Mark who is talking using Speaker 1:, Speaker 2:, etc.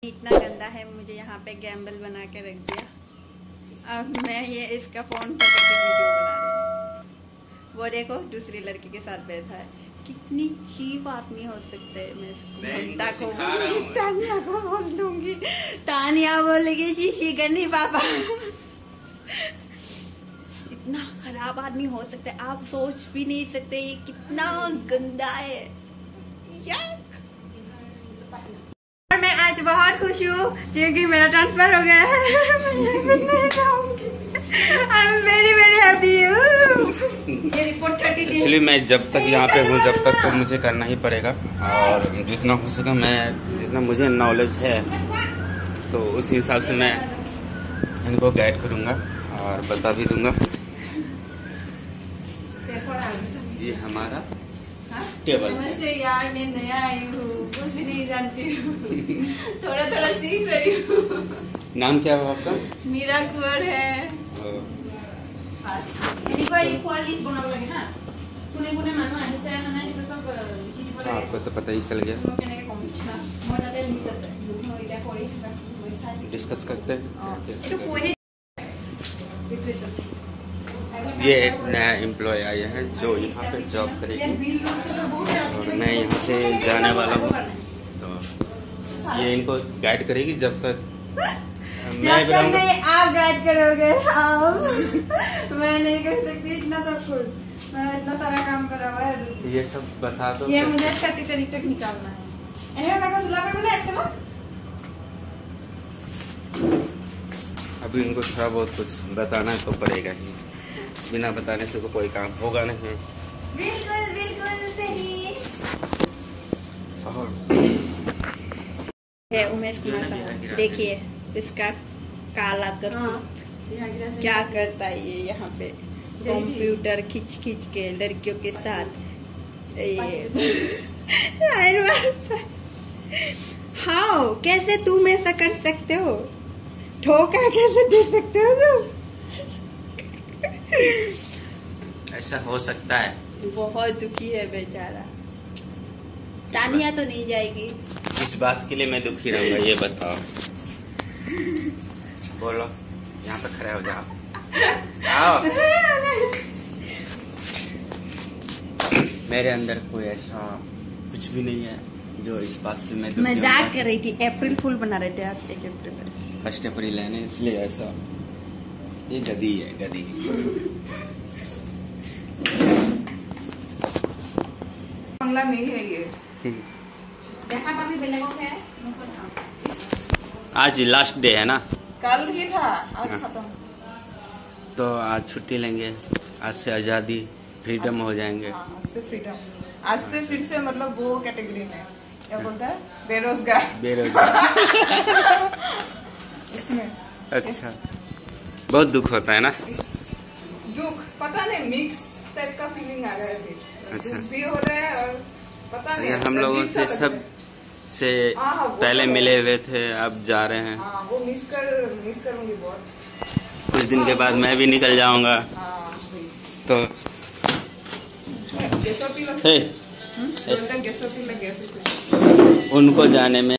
Speaker 1: इतना गंदा है, मुझे यहाँ पे गैम्बल बना के रख दिया। अब मैं ये इसका फोन पकड़ के वीडियो बना रही हूँ। वो देखो दूसरी लड़की के साथ बैठा है। कितनी चीप आदमी हो सकते हैं। मैं इसको तानिया को बोल दूंगी, तानिया बोलेगी शीशी करनी पापा। इतना खराब आदमी हो सकता है, आप सोच भी नहीं सकते ये कितना गंदा है। और मैं आज बहुत खुश हूँ क्योंकि मेरा ट्रांसफर हो गया है। I am very very happy. ये रिपोर्ट 30
Speaker 2: एक्चुअली मैं जब तक यहाँ पे हूँ जब तक तो मुझे करना ही पड़ेगा, और जितना हो सका मैं जितना मुझे नॉलेज है तो उस हिसाब से मैं इनको गाइड करूँगा और बता भी दूंगा। ये हमारा टेबल।
Speaker 1: नमस्ते यार, मैं नया आई हूँ, कुछ भी नहीं जानती हूँ, थोड़ा थोड़ा सीख रही हूँ।
Speaker 2: नाम क्या है आपका?
Speaker 1: मीरा कुंवर है।
Speaker 2: आपको तो पता ही चल गया। डिस्कस करते हैं। ये एक नया एम्प्लॉय आया है जो यहाँ पे जॉब करेगी और मैं यहाँ से जाने वाला हूँ, तो ये इनको गाइड करेगी जब तक मैं बताऊंगा।
Speaker 1: आप गाइड करोगे, मैं नहीं कर सकती इतना सब कुछ। मैंने इतना सारा काम करा हुआ है।
Speaker 2: ये सब बता दो।
Speaker 1: ये मुझे 30 तारीख तक निकालना है।
Speaker 2: अभी इनको थोड़ा बहुत कुछ बताना तो पड़ेगा ही, बिना बताने से तो कोई काम होगा नहीं।
Speaker 1: बिल्कुल बिल्कुल सही है। उमेश कुमार साहब देखिए इसका काला कर क्या करता है ये यहाँ पे कंप्यूटर खींच खींच के लड़कियों के साथ ये। हाउ कैसे तुम ऐसा कर सकते हो? ठोका कैसे दे सकते हो तुम?
Speaker 2: ऐसा हो सकता है।
Speaker 1: बहुत दुखी है बेचारा। तानिया तो नहीं जाएगी।
Speaker 2: इस बात के लिए मैं दुखी रहूंगा, ये बताओ। बोलो, यहाँ पे खड़े हो जाओ। आओ। मेरे अंदर कोई ऐसा कुछ भी नहीं है जो इस बात से मैं
Speaker 1: मजाक कर रही थी। अप्रैल फूल बना रहे थे आज 1 अप्रैल।
Speaker 2: 1 अप्रैल है ना, इसलिए ऐसा। ये गधी है, गधी।
Speaker 1: बंगला नहीं है ये।
Speaker 2: आज लास्ट डे है ना?
Speaker 1: कल ही था, आज खत्म।
Speaker 2: तो आज छुट्टी लेंगे, आज से आजादी, फ्रीडम हो जाएंगे।
Speaker 3: आज से फ्रीडम, आज से फिर से मतलब वो कैटेगरी में क्या बोलता है, बेरोजगार।
Speaker 2: बेरोजगार
Speaker 3: इसमें
Speaker 2: अच्छा, बहुत दुख होता है ना?
Speaker 3: दुख पता नहीं, मिक्स टाइप का फीलिंग आ रहा है अभी।
Speaker 2: अच्छा,
Speaker 3: दुख भी हो रहा है और पता नहीं।
Speaker 2: हम लोगों से सब से पहले मिले हुए थे, अब जा रहे हैं।
Speaker 3: वो मिस करूंगी बहुत।
Speaker 2: कुछ दिन के बाद मैं भी निकल जाऊंगा। तो
Speaker 3: गैसोटी
Speaker 2: उनको जाने में